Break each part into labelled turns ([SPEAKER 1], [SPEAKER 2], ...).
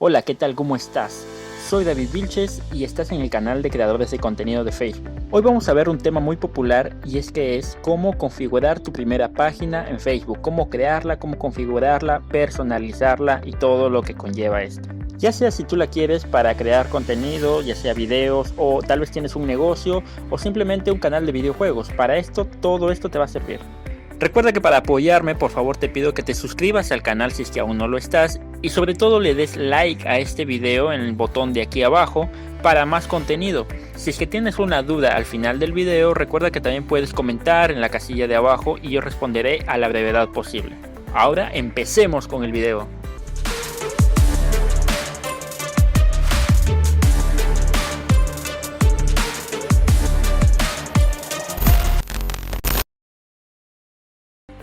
[SPEAKER 1] Hola, ¿qué tal? ¿Cómo estás? Soy David Vilches y estás en el canal de creadores de contenido de Facebook. Hoy vamos a ver un tema muy popular y es cómo configurar tu primera página en Facebook, cómo crearla, cómo configurarla, personalizarla y todo lo que conlleva esto. Ya sea si tú la quieres para crear contenido, ya sea videos o tal vez tienes un negocio o simplemente un canal de videojuegos. Para esto, todo esto te va a servir. Recuerda que para apoyarme, por favor te pido que te suscribas al canal si es que aún no lo estás y sobre todo le des like a este video en el botón de aquí abajo para más contenido. Si es que tienes una duda al final del video, recuerda que también puedes comentar en la casilla de abajo y yo responderé a la brevedad posible. Ahora empecemos con el video.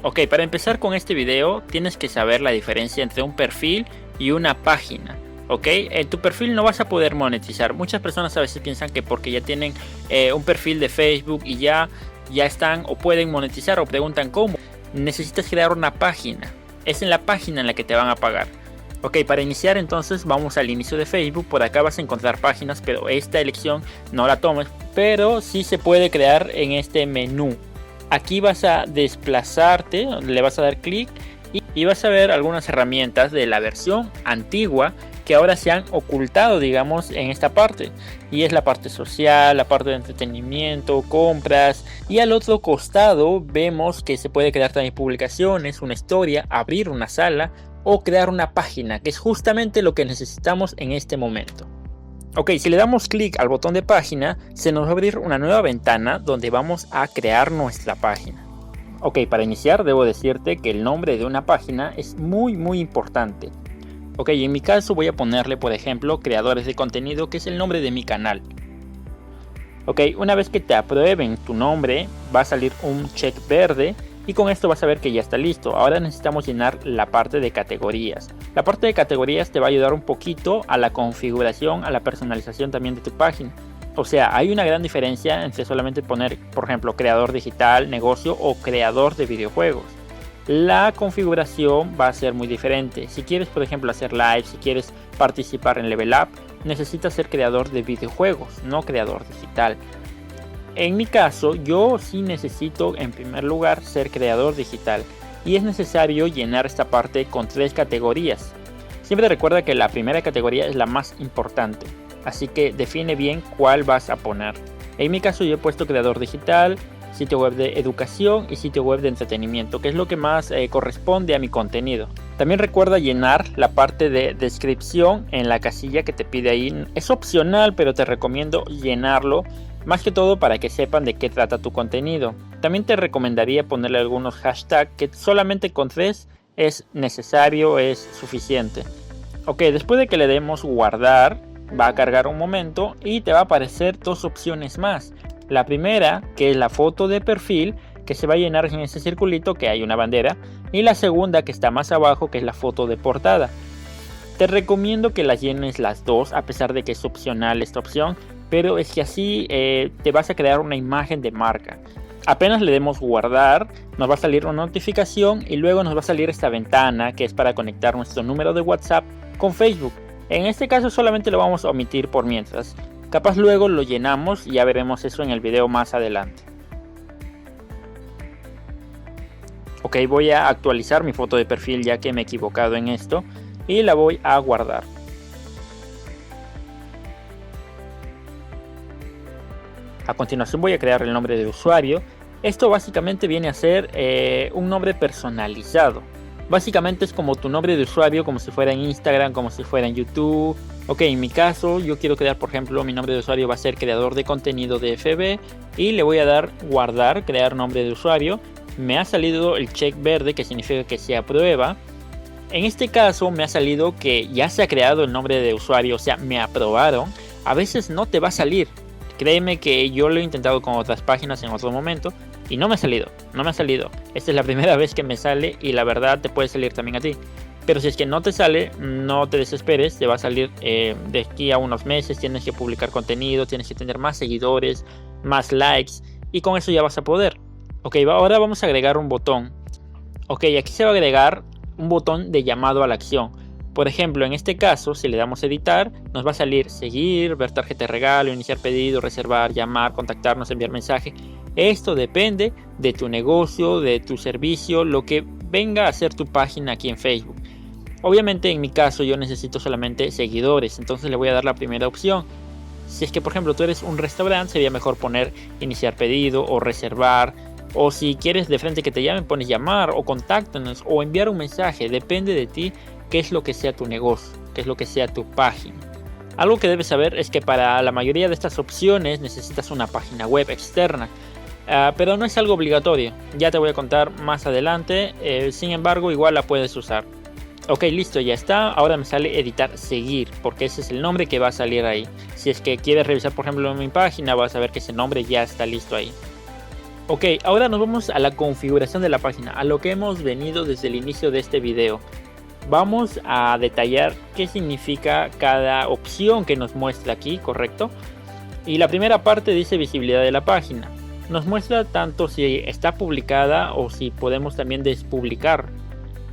[SPEAKER 1] Ok, para empezar con este video tienes que saber la diferencia entre un perfil y una página. Ok, en tu perfil no vas a poder monetizar. Muchas personas a veces piensan que porque ya tienen un perfil de Facebook y ya están o pueden monetizar o preguntan cómo. Necesitas crear una página. Es en la página en la que te van a pagar. Ok, para iniciar entonces vamos al inicio de Facebook. Por acá vas a encontrar páginas, pero esta elección no la tomes. Pero sí se puede crear en este menú. Aquí vas a desplazarte, le vas a dar clic y vas a ver algunas herramientas de la versión antigua que ahora se han ocultado, digamos, en esta parte. Y es la parte social, la parte de entretenimiento, compras. Y al otro costado vemos que se puede crear también publicaciones, una historia, abrir una sala o crear una página, que es justamente lo que necesitamos en este momento. Ok, si le damos clic al botón de página, se nos va a abrir una nueva ventana donde vamos a crear nuestra página. Ok, para iniciar debo decirte que el nombre de una página es muy importante. Ok, en mi caso voy a ponerle por ejemplo creadores de contenido, que es el nombre de mi canal. Ok, una vez que te aprueben tu nombre, va a salir un check verde. Y con esto vas a ver que ya está listo. Ahora necesitamos llenar la parte de categorías. La parte de categorías te va a ayudar un poquito a la configuración, a la personalización también de tu página. O sea, hay una gran diferencia entre solamente poner, por ejemplo, creador digital, negocio o creador de videojuegos. La configuración va a ser muy diferente. Si quieres, por ejemplo, hacer live, si quieres participar en Level Up, necesitas ser creador de videojuegos, no creador digital. En mi caso, yo sí necesito en primer lugar ser creador digital y es necesario llenar esta parte con 3 categorías. Siempre recuerda que la primera categoría es la más importante, así que define bien cuál vas a poner. En mi caso yo he puesto creador digital, sitio web de educación y sitio web de entretenimiento, que es lo que más corresponde a mi contenido. También recuerda llenar la parte de descripción en la casilla que te pide ahí. Es opcional, pero te recomiendo llenarlo. Más que todo para que sepan de qué trata tu contenido. También te recomendaría ponerle algunos hashtags que solamente con 3 es necesario, es suficiente. Ok, después de que le demos guardar, va a cargar un momento y te va a aparecer 2 opciones más. La primera, que es la foto de perfil, que se va a llenar en ese circulito que hay una bandera. Y la segunda, que está más abajo, que es la foto de portada. Te recomiendo que las llenes las dos, a pesar de que es opcional esta opción. Pero es que así te vas a crear una imagen de marca. Apenas le demos guardar, nos va a salir una notificación y luego nos va a salir esta ventana que es para conectar nuestro número de WhatsApp con Facebook. En este caso solamente lo vamos a omitir por mientras. Capaz luego lo llenamos y ya veremos eso en el video más adelante. Ok, voy a actualizar mi foto de perfil ya que me he equivocado en esto y la voy a guardar. A continuación voy a crear el nombre de usuario. Esto básicamente viene a ser un nombre personalizado. Básicamente es como tu nombre de usuario, como si fuera en Instagram, como si fuera en YouTube. Ok, en mi caso yo quiero crear, por ejemplo, mi nombre de usuario va a ser creador de contenido de FB. Y le voy a dar guardar, crear nombre de usuario. Me ha salido el check verde que significa que se aprueba. En este caso me ha salido que ya se ha creado el nombre de usuario, o sea, me aprobaron. A veces no te va a salir. Créeme que yo lo he intentado con otras páginas en otro momento y no me ha salido. Esta es la primera vez que me sale y la verdad te puede salir también a ti. Pero si es que no te sale, no te desesperes, te va a salir de aquí a unos meses. Tienes que publicar contenido, tienes que tener más seguidores, más likes y con eso ya vas a poder. Ok, ahora vamos a agregar un botón. Ok, aquí se va a agregar un botón de llamado a la acción. Por ejemplo, en este caso, si le damos editar, nos va a salir seguir, ver tarjeta de regalo, iniciar pedido, reservar, llamar, contactarnos, enviar mensaje. Esto depende de tu negocio, de tu servicio, lo que venga a ser tu página aquí en Facebook. Obviamente en mi caso yo necesito solamente seguidores, entonces le voy a dar la primera opción. Si es que por ejemplo tú eres un restaurante, sería mejor poner iniciar pedido o reservar. O si quieres de frente que te llamen, pones llamar o contáctanos o enviar un mensaje. Depende de ti qué es lo que sea tu negocio, qué es lo que sea tu página. Algo que debes saber es que para la mayoría de estas opciones necesitas una página web externa. Pero no es algo obligatorio. Ya te voy a contar más adelante. Sin embargo, igual la puedes usar. Ok, listo, ya está. Ahora me sale editar seguir, porque ese es el nombre que va a salir ahí. Si es que quieres revisar por ejemplo mi página, vas a ver que ese nombre ya está listo ahí. Ok, ahora nos vamos a la configuración de la página, a lo que hemos venido desde el inicio de este video. Vamos a detallar qué significa cada opción que nos muestra aquí, ¿correcto? Y la primera parte dice visibilidad de la página. Nos muestra tanto si está publicada o si podemos también despublicar.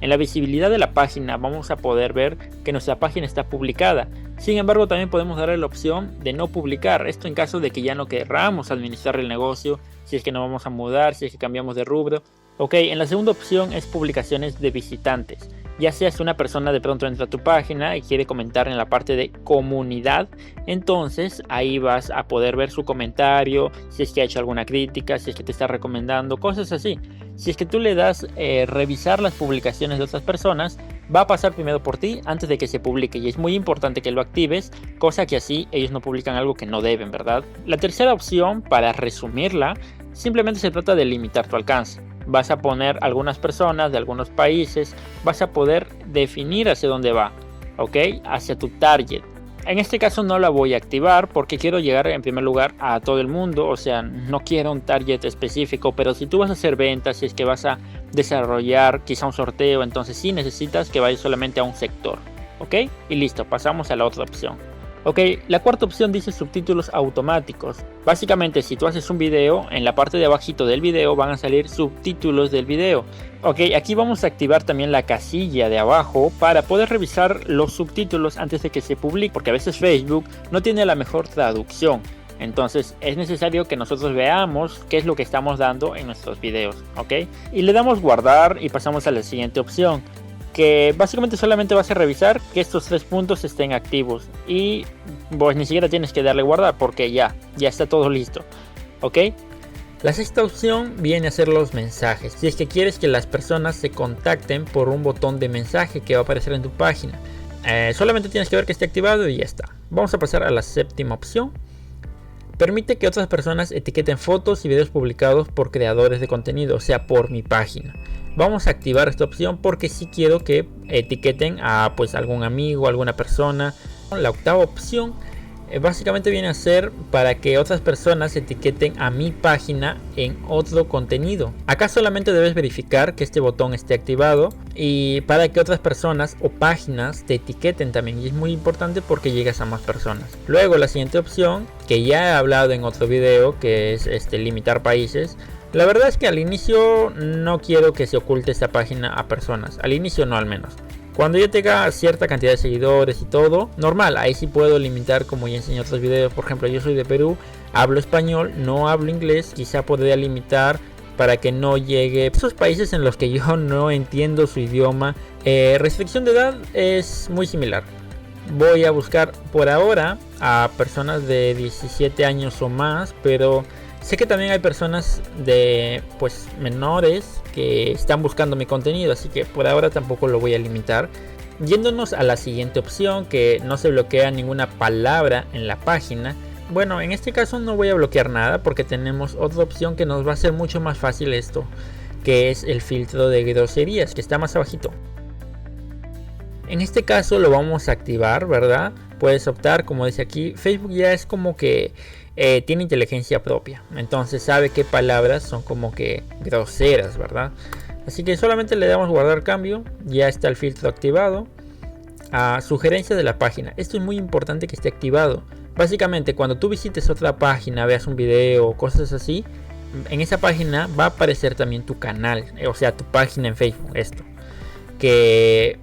[SPEAKER 1] En la visibilidad de la página vamos a poder ver que nuestra página está publicada. Sin embargo, también podemos darle la opción de no publicar. Esto en caso de que ya no querramos administrar el negocio, si es que nos vamos a mudar, si es que cambiamos de rubro. Ok, en la segunda opción es publicaciones de visitantes. Ya sea si una persona de pronto entra a tu página y quiere comentar en la parte de comunidad, entonces ahí vas a poder ver su comentario, si es que ha hecho alguna crítica, si es que te está recomendando, cosas así. Si es que tú le das revisar las publicaciones de otras personas, va a pasar primero por ti antes de que se publique, y es muy importante que lo actives, cosa que así ellos no publican algo que no deben, ¿verdad? La tercera opción, para resumirla, simplemente se trata de limitar tu alcance. Vas a poner algunas personas de algunos países, vas a poder definir hacia dónde va, ¿ok? Hacia tu target. En este caso no la voy a activar porque quiero llegar en primer lugar a todo el mundo, o sea, no quiero un target específico, pero si tú vas a hacer ventas, si es que vas a desarrollar quizá un sorteo, entonces sí necesitas que vayas solamente a un sector, ¿ok? Y listo, pasamos a la otra opción. Ok, la cuarta opción dice subtítulos automáticos. Básicamente, si tú haces un video, en la parte de abajito del video van a salir subtítulos del video. Ok, aquí vamos a activar también la casilla de abajo para poder revisar los subtítulos antes de que se publique, porque a veces Facebook no tiene la mejor traducción. Entonces es necesario que nosotros veamos qué es lo que estamos dando en nuestros videos, ¿ok? Y le damos guardar y pasamos a la siguiente opción, que básicamente solamente vas a revisar que estos 3 puntos estén activos y pues ni siquiera tienes que darle guardar porque ya está todo listo, ¿ok? La sexta opción viene a ser los mensajes. Si es que quieres que las personas se contacten por un botón de mensaje que va a aparecer en tu página, solamente tienes que ver que esté activado y ya está. Vamos a pasar a la séptima opción. Permite que otras personas etiqueten fotos y videos publicados por creadores de contenido, o sea, por mi página. Vamos a activar esta opción porque sí quiero que etiqueten a pues algún amigo, alguna persona. La octava opción básicamente viene a ser para que otras personas etiqueten a mi página en otro contenido. Acá solamente debes verificar que este botón esté activado y para que otras personas o páginas te etiqueten también, y es muy importante porque llegas a más personas. Luego la siguiente opción, que ya he hablado en otro video, que es limitar países. La verdad es que al inicio no quiero que se oculte esta página a personas, al inicio no al menos. Cuando yo tenga cierta cantidad de seguidores y todo, normal, ahí sí puedo limitar, como ya enseñé en otros videos. Por ejemplo, yo soy de Perú, hablo español, no hablo inglés, quizá podría limitar para que no llegue a esos países en los que yo no entiendo su idioma. Restricción de edad es muy similar. Voy a buscar por ahora a personas de 17 años o más, pero sé que también hay personas de pues menores que están buscando mi contenido, así que por ahora tampoco lo voy a limitar. Yéndonos a la siguiente opción, que no se bloquea ninguna palabra en la página. Bueno, en este caso no voy a bloquear nada porque tenemos otra opción que nos va a hacer mucho más fácil esto, que es el filtro de groserías, que está más abajito. En este caso lo vamos a activar, ¿verdad? Puedes optar, como dice aquí, Facebook ya es como que tiene inteligencia propia, entonces sabe qué palabras son como que groseras, ¿verdad? Así que solamente le damos guardar cambio, ya está el filtro activado. A sugerencia de la página, esto es muy importante que esté activado. Básicamente cuando tú visites otra página, veas un video o cosas así, en esa página va a aparecer también tu canal, o sea tu página en Facebook, esto que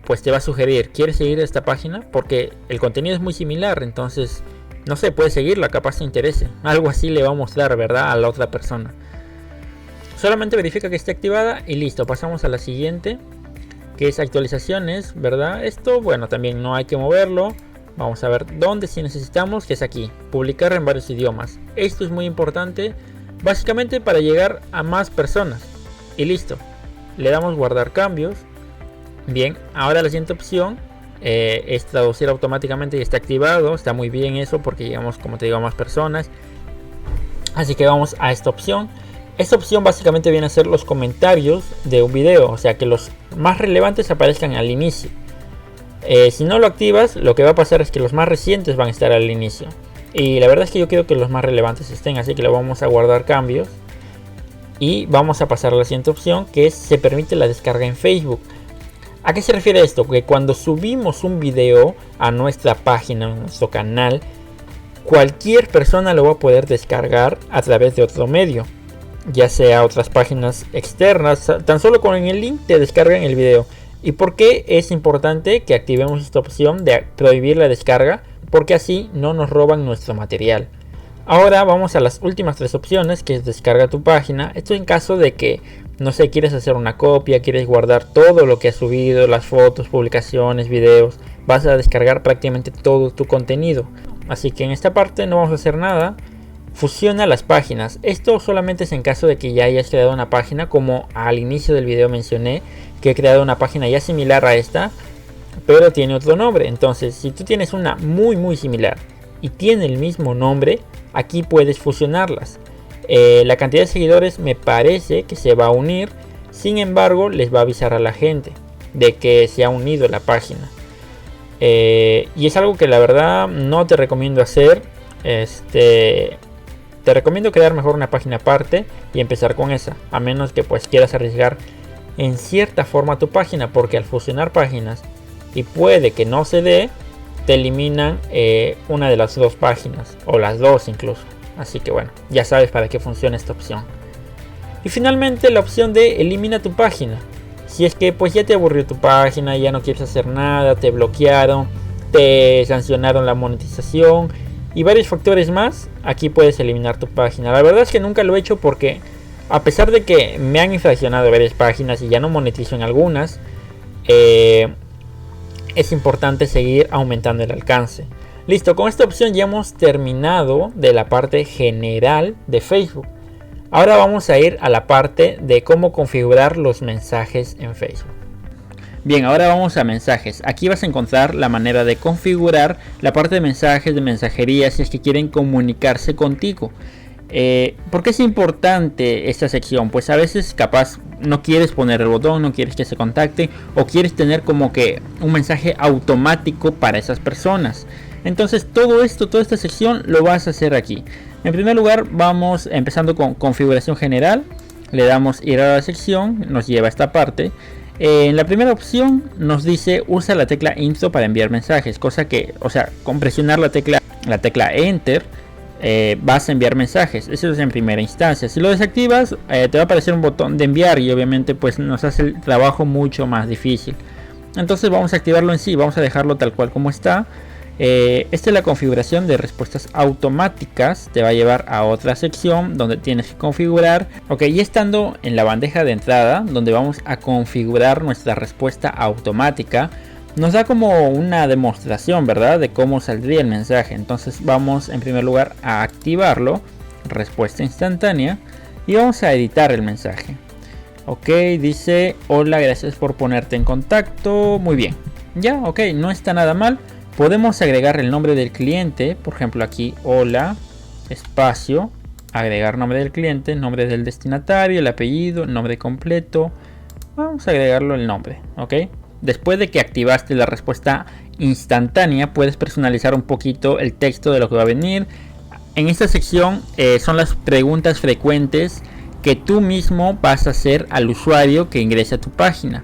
[SPEAKER 1] pues te va a sugerir, ¿quieres seguir esta página? Porque el contenido es muy similar, entonces, no sé, puedes seguirla, capaz te interese. Algo así le va a mostrar, ¿verdad? A la otra persona. Solamente verifica que esté activada y listo. Pasamos a la siguiente, que es actualizaciones, ¿verdad? Esto, bueno, también no hay que moverlo. Vamos a ver dónde si necesitamos, que es aquí, publicar en varios idiomas. Esto es muy importante, básicamente para llegar a más personas. Y listo. Le damos guardar cambios. Bien, ahora la siguiente opción es traducir automáticamente y está activado. Está muy bien eso porque llegamos, como te digo, a más personas. Así que vamos a esta opción. Esta opción básicamente viene a ser los comentarios de un video, o sea que los más relevantes aparezcan al inicio. Si no lo activas, lo que va a pasar es que los más recientes van a estar al inicio. Y la verdad es que yo quiero que los más relevantes estén, así que le vamos a guardar cambios. Y vamos a pasar a la siguiente opción, que es se permite la descarga en Facebook. ¿A qué se refiere esto? Que cuando subimos un video a nuestra página, a nuestro canal, cualquier persona lo va a poder descargar a través de otro medio, ya sea otras páginas externas. Tan solo con el link te descargan el video. ¿Y por qué es importante que activemos esta opción de prohibir la descarga? Porque así no nos roban nuestro material. Ahora vamos a las últimas tres opciones, que es descarga tu página. Esto en caso de que, no sé, quieres hacer una copia, quieres guardar todo lo que has subido, las fotos, publicaciones, videos. Vas a descargar prácticamente todo tu contenido. Así que en esta parte no vamos a hacer nada. Fusiona las páginas. Esto solamente es en caso de que ya hayas creado una página, como al inicio del video mencioné que he creado una página ya similar a esta, pero tiene otro nombre. Entonces, si tú tienes una muy similar y tiene el mismo nombre, aquí puedes fusionarlas. La cantidad de seguidores me parece que se va a unir. Sin embargo, les va a avisar a la gente de que se ha unido la página. Y es algo que la verdad no te recomiendo hacer. Te recomiendo crear mejor una página aparte y empezar con esa, a menos que pues quieras arriesgar en cierta forma tu página, porque al fusionar páginas y puede que no se dé, te eliminan una de las dos páginas o las dos incluso. Así que bueno, ya sabes para qué funciona esta opción. Y finalmente la opción de elimina tu página. Si es que pues ya te aburrió tu página, ya no quieres hacer nada, te bloquearon, te sancionaron la monetización y varios factores más, aquí puedes eliminar tu página. La verdad es que nunca lo he hecho porque a pesar de que me han infraccionado varias páginas y ya no monetizo en algunas, es importante seguir aumentando el alcance. Listo, con esta opción ya hemos terminado de la parte general de Facebook. Ahora vamos a ir a la parte de cómo configurar los mensajes en Facebook. Bien, ahora vamos a mensajes. Aquí vas a encontrar la manera de configurar la parte de mensajes, de mensajería, si es que quieren comunicarse contigo. ¿Por qué es importante esta sección? Pues a veces capaz no quieres poner el botón, no quieres que se contacte, o quieres tener como que un mensaje automático para esas personas. Entonces todo esto, toda esta sección lo vas a hacer aquí. En primer lugar vamos empezando con configuración general. Le damos ir a la sección, nos lleva a esta parte. En la primera opción nos dice usa la tecla Intro para enviar mensajes, cosa que, o sea, con presionar la tecla Enter vas a enviar mensajes. Eso es en primera instancia. Si lo desactivas te va a aparecer un botón de enviar y obviamente pues nos hace el trabajo mucho más difícil. Entonces vamos a activarlo en sí, vamos a dejarlo tal cual como está. Esta es la configuración de respuestas automáticas. Te va a llevar a otra sección donde tienes que configurar. Ok, y estando en la bandeja de entrada donde vamos a configurar nuestra respuesta automática, nos da como una demostración, ¿verdad?, de cómo saldría el mensaje. Entonces vamos en primer lugar a activarlo, respuesta instantánea, y vamos a editar el mensaje. Ok, dice hola, gracias por ponerte en contacto. Muy bien, ya, ok, no está nada mal. Podemos agregar el nombre del cliente, por ejemplo aquí hola, espacio, agregar nombre del cliente, nombre del destinatario, el apellido, el nombre completo. Vamos a agregarlo el nombre, ok. Después de que activaste la respuesta instantánea, puedes personalizar un poquito el texto de lo que va a venir. En esta sección son las preguntas frecuentes que tú mismo vas a hacer al usuario que ingrese a tu página.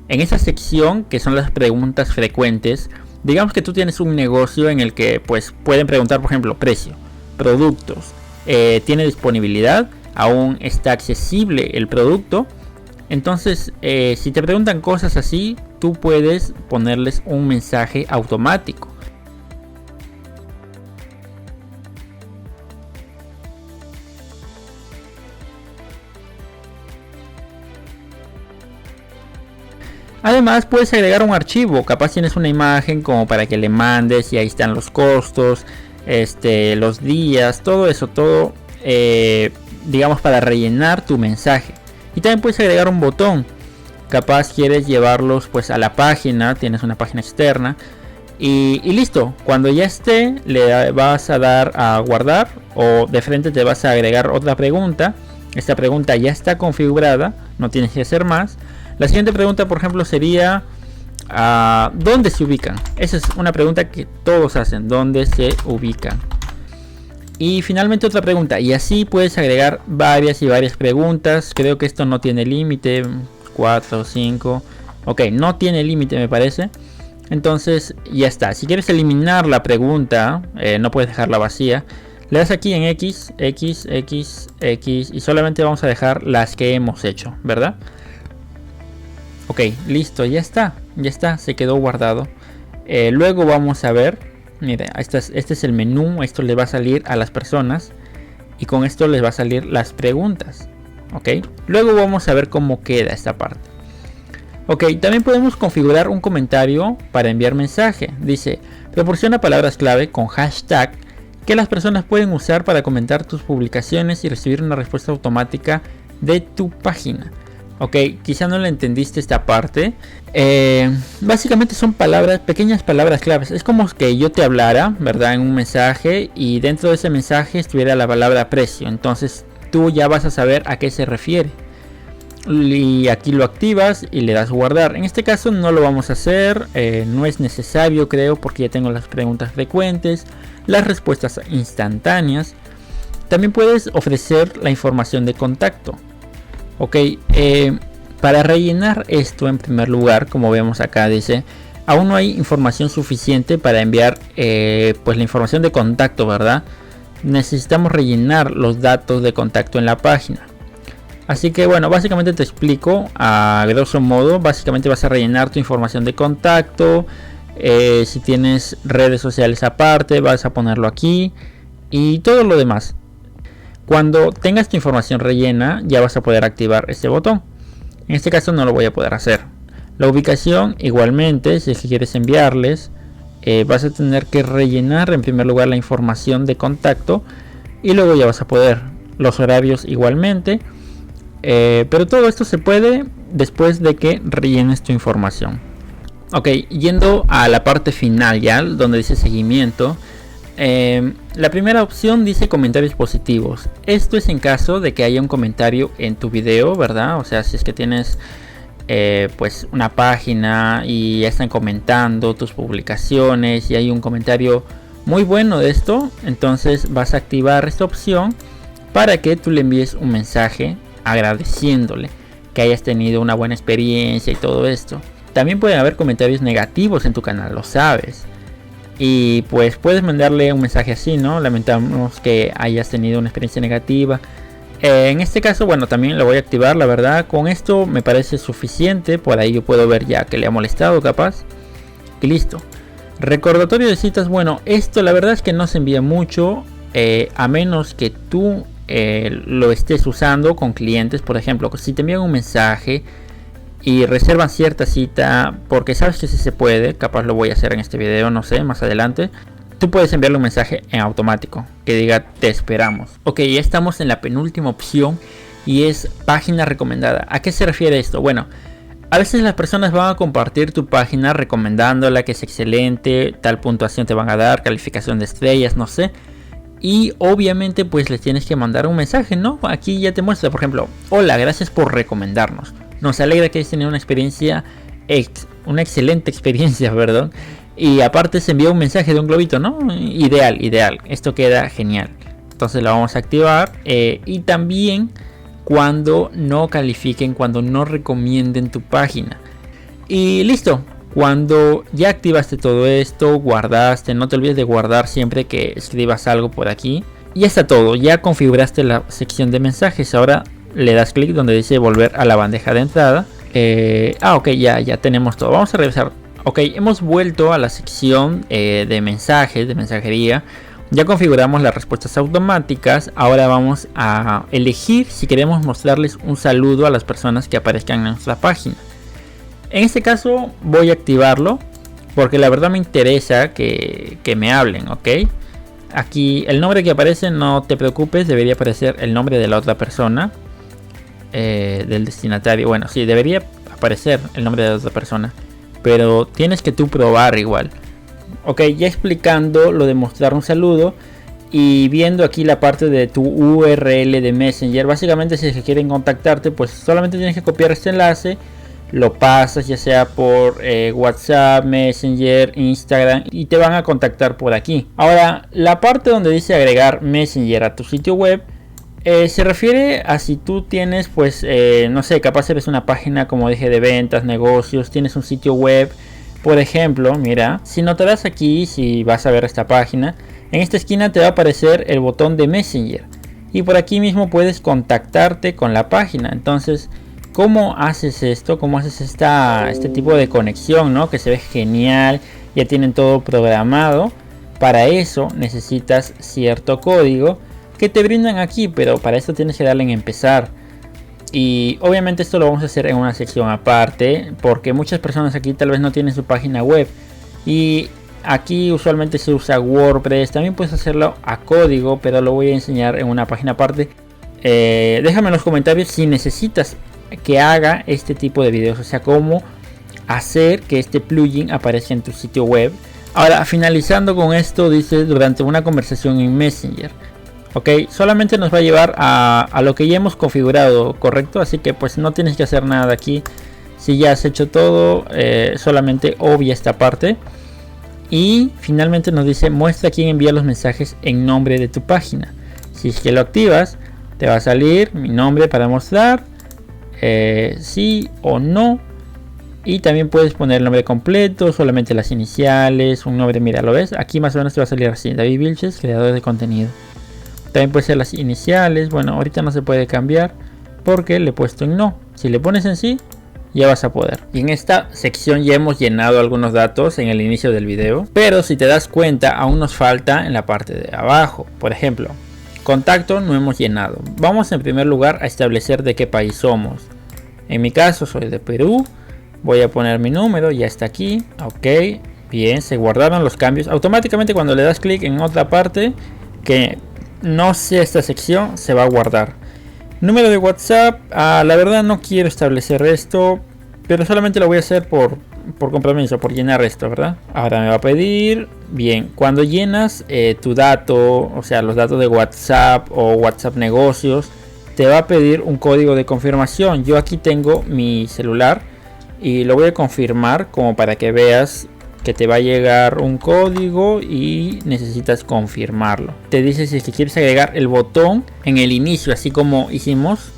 [SPEAKER 1] En esta sección, que son las preguntas frecuentes, digamos que tú tienes un negocio en el que pues pueden preguntar, por ejemplo, precio, productos, tiene disponibilidad, aún está accesible el producto. Entonces, si te preguntan cosas así, tú puedes ponerles un mensaje automático. Además, puedes agregar un archivo, capaz tienes una imagen como para que le mandes y ahí están los costos, los días, todo eso, todo digamos para rellenar tu mensaje. Y también puedes agregar un botón, capaz quieres llevarlos pues a la página, tienes una página externa y listo. Cuando ya esté le vas a dar a guardar o de frente te vas a agregar otra pregunta. Esta pregunta ya está configurada, no tienes que hacer más. La siguiente pregunta, por ejemplo, sería ¿dónde se ubican? Esa es una pregunta que todos hacen, ¿dónde se ubican? Y finalmente otra pregunta, y así puedes agregar varias preguntas. Creo que esto no tiene límite, 4 o 5. Ok, no tiene límite me parece. Entonces ya está. Si quieres eliminar la pregunta, no puedes dejarla vacía. Le das aquí en X y solamente vamos a dejar las que hemos hecho, ¿verdad? Ok, listo, ya está, se quedó guardado. Luego vamos a ver, mire, este es el menú, esto le va a salir a las personas y con esto les va a salir las preguntas. Ok, luego vamos a ver cómo queda esta parte. Ok, también podemos configurar un comentario para enviar mensaje. Dice, proporciona palabras clave con hashtag que las personas pueden usar para comentar tus publicaciones y recibir una respuesta automática de tu página. Ok, quizá no le entendiste esta parte. Básicamente son pequeñas palabras claves. Es como que yo te hablara, ¿verdad? En un mensaje y dentro de ese mensaje estuviera la palabra precio. Entonces tú ya vas a saber a qué se refiere. Y aquí lo activas y le das guardar. En este caso no lo vamos a hacer. No es necesario, creo, porque ya tengo las preguntas frecuentes, las respuestas instantáneas. También puedes ofrecer la información de contacto. Ok, para rellenar esto en primer lugar, como vemos acá dice, aún no hay información suficiente para enviar pues la información de contacto, ¿verdad? Necesitamos rellenar los datos de contacto en la página. Así que bueno, básicamente te explico a grosso modo. Básicamente vas a rellenar tu información de contacto. Si tienes redes sociales aparte, vas a ponerlo aquí y todo lo demás. Cuando tengas tu información rellena, ya vas a poder activar este botón. En este caso no lo voy a poder hacer. La ubicación igualmente, si es que quieres enviarles, vas a tener que rellenar en primer lugar la información de contacto y luego ya vas a poder. Los horarios igualmente, pero todo esto se puede después de que rellenes tu información. Ok, yendo a la parte final ya, donde dice seguimiento. La primera opción dice comentarios positivos. Esto es en caso de que haya un comentario en tu video, ¿verdad? O sea, si es que tienes pues una página y ya están comentando tus publicaciones y hay un comentario muy bueno de esto, entonces vas a activar esta opción para que tú le envíes un mensaje agradeciéndole que hayas tenido una buena experiencia y todo esto. También pueden haber comentarios negativos en tu canal, lo sabes. Y pues puedes mandarle un mensaje así, ¿no? Lamentamos que hayas tenido una experiencia negativa. En este caso, bueno, también lo voy a activar, la verdad. Con esto me parece suficiente. Por ahí yo puedo ver ya que le ha molestado, capaz. Y listo. Recordatorio de citas. Bueno, esto la verdad es que no se envía mucho. A menos que tú lo estés usando con clientes. Por ejemplo, si te envían un mensaje y reservan cierta cita, porque sabes que sí se puede, capaz lo voy a hacer en este video, no sé, más adelante. Tú puedes enviarle un mensaje en automático que diga te esperamos. Ok, ya estamos en la penúltima opción y es página recomendada. ¿A qué se refiere esto? Bueno, a veces las personas van a compartir tu página recomendándola, que es excelente, tal puntuación te van a dar, calificación de estrellas, no sé. Y obviamente pues les tienes que mandar un mensaje, ¿no? Aquí ya te muestra, por ejemplo, hola, gracias por recomendarnos. Nos alegra que hayas tenido una experiencia, una excelente experiencia, perdón. Y aparte se envía un mensaje de un globito, ¿no? Ideal. Esto queda genial. Entonces lo vamos a activar. Y también cuando no califiquen, cuando no recomienden tu página. Y listo. Cuando ya activaste todo esto, guardaste, no te olvides de guardar siempre que escribas algo por aquí. Ya está todo, ya configuraste la sección de mensajes. Ahora le das clic donde dice volver a la bandeja de entrada. Ok, ya tenemos todo. Vamos a revisar. Ok, hemos vuelto a la sección de mensajes, de mensajería. Ya configuramos las respuestas automáticas. Ahora vamos a elegir si queremos mostrarles un saludo a las personas que aparezcan en nuestra página. En este caso voy a activarlo porque la verdad me interesa que me hablen, ok. Aquí el nombre que aparece, no te preocupes, debería aparecer el nombre de la otra persona, del destinatario. Bueno, sí, debería aparecer el nombre de la otra persona, pero tienes que tú probar igual. Ok, ya explicando lo de mostrar un saludo y viendo aquí la parte de tu URL de Messenger. Básicamente, si quieren contactarte, pues solamente tienes que copiar este enlace, lo pasas ya sea por WhatsApp, Messenger, Instagram y te van a contactar por aquí. Ahora, la parte donde dice agregar Messenger a tu sitio web se refiere a si tú tienes, pues, no sé, capaz eres una página, como dije, de ventas, negocios, tienes un sitio web. Por ejemplo, mira, si notarás aquí, si vas a ver esta página, en esta esquina te va a aparecer el botón de Messenger. Y por aquí mismo puedes contactarte con la página. Entonces, ¿cómo haces esto? ¿Cómo haces este tipo de conexión, ¿no? Que se ve genial, ya tienen todo programado. Para eso necesitas cierto código que te brindan aquí, pero para esto tienes que darle en empezar. Y obviamente esto lo vamos a hacer en una sección aparte, porque muchas personas aquí tal vez no tienen su página web y aquí usualmente se usa WordPress. También puedes hacerlo a código, pero lo voy a enseñar en una página aparte. Déjame en los comentarios si necesitas que haga este tipo de videos, o sea, cómo hacer que este plugin aparezca en tu sitio web. Ahora, finalizando con esto, dice durante una conversación en Messenger. Ok, solamente nos va a llevar a lo que ya hemos configurado, correcto, así que pues no tienes que hacer nada aquí. Si ya has hecho todo, solamente obvia esta parte. Y finalmente nos dice muestra quién envía los mensajes en nombre de tu página. Si es que lo activas, te va a salir mi nombre para mostrar, sí o no. Y también puedes poner el nombre completo, solamente las iniciales, un nombre, mira, lo ves, aquí más o menos te va a salir así: David Vilches, creador de contenido. También puede ser las iniciales. Bueno, ahorita no se puede cambiar porque le he puesto en no. Si le pones en sí, ya vas a poder. Y en esta sección ya hemos llenado algunos datos en el inicio del video, pero si te das cuenta aún nos falta en la parte de abajo. Por ejemplo, contacto no hemos llenado. Vamos en primer lugar a establecer de qué país somos. En mi caso soy de Perú. Voy a poner mi número, ya está aquí. Ok, bien, se guardaron los cambios automáticamente. Cuando le das clic en otra parte que no sea esta sección, se va a guardar. Número de WhatsApp, la verdad no quiero establecer esto, pero solamente lo voy a hacer por compromiso, por llenar esto, ¿verdad? Ahora me va a pedir, bien, cuando llenas tu dato, o sea, los datos de WhatsApp o WhatsApp negocios, te va a pedir un código de confirmación. Yo aquí tengo mi celular y lo voy a confirmar como para que veas que te va a llegar un código y necesitas confirmarlo. Te dice si es que quieres agregar el botón en el inicio, así como hicimos.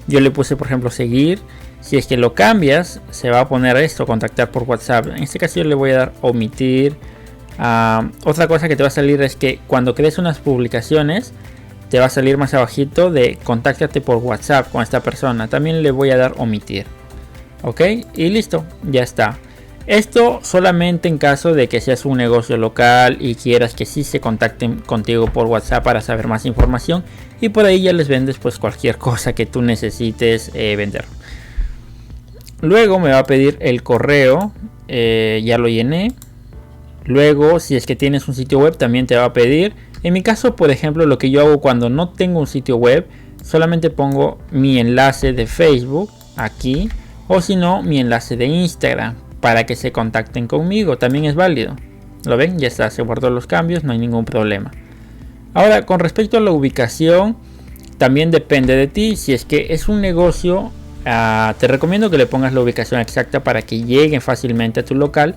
[SPEAKER 1] Yo le puse, por ejemplo, seguir. Si es que lo cambias, se va a poner esto, contactar por WhatsApp. En este caso yo le voy a dar omitir. Otra cosa que te va a salir es que cuando crees unas publicaciones, te va a salir más abajito de contáctate por WhatsApp con esta persona. También le voy a dar omitir. Ok, y listo, ya está. Esto solamente en caso de que seas un negocio local y quieras que sí se contacten contigo por WhatsApp para saber más información, y por ahí ya les vendes pues cualquier cosa que tú necesites vender. Luego me va a pedir el correo, ya lo llené. Luego, si es que tienes un sitio web, también te va a pedir. En mi caso, por ejemplo, lo que yo hago cuando no tengo un sitio web, solamente pongo mi enlace de Facebook aquí, o si no, mi enlace de Instagram, para que se contacten conmigo. También es válido. ¿Lo ven? Ya está, se guardó los cambios, no hay ningún problema. Ahora, con respecto a la ubicación, también depende de ti. Si es que es un negocio, te recomiendo que le pongas la ubicación exacta para que lleguen fácilmente a tu local.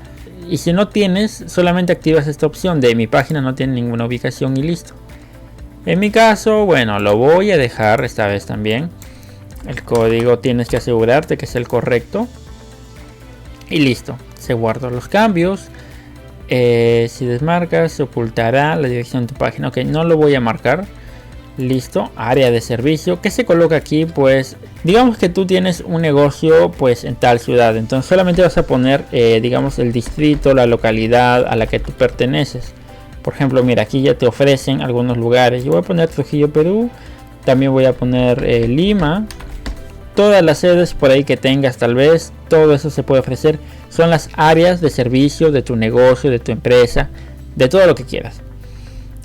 [SPEAKER 1] Y si no tienes, solamente activas esta opción de mi página no tiene ninguna ubicación y listo. En mi caso, bueno, lo voy a dejar esta vez también. El código tienes que asegurarte que es el correcto. Y listo, se guardan los cambios. Si desmarcas, se ocultará la dirección de tu página. Ok, no lo voy a marcar. Listo, área de servicio. ¿Qué se coloca aquí? Pues digamos que tú tienes un negocio pues en tal ciudad, entonces solamente vas a poner digamos el distrito, la localidad a la que tú perteneces. Por ejemplo, mira, aquí ya te ofrecen algunos lugares. Yo voy a poner Trujillo, Perú. También voy a poner Lima. Todas las sedes por ahí que tengas, tal vez todo eso se puede ofrecer. Son las áreas de servicio de tu negocio, de tu empresa, de todo lo que quieras.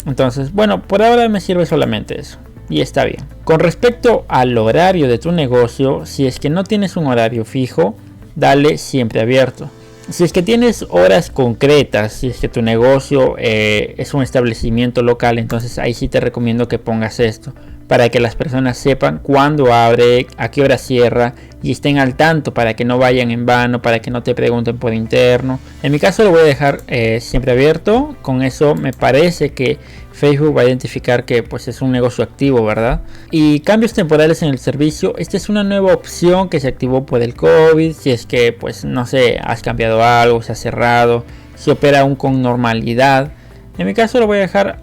[SPEAKER 1] Entonces, bueno, por ahora me sirve solamente eso y está bien. Con respecto al horario de tu negocio, si es que no tienes un horario fijo, dale siempre abierto. Si es que tienes horas concretas, si es que tu negocio es un establecimiento local, entonces ahí sí te recomiendo que pongas esto, para que las personas sepan cuándo abre, a qué hora cierra y estén al tanto, para que no vayan en vano, para que no te pregunten por interno. En mi caso lo voy a dejar siempre abierto. Con eso me parece que Facebook va a identificar que pues es un negocio activo, ¿verdad? Y cambios temporales en el servicio. Esta es una nueva opción que se activó por el COVID. Si es que pues no sé, has cambiado algo, se ha cerrado, se opera aún con normalidad. En mi caso lo voy a dejar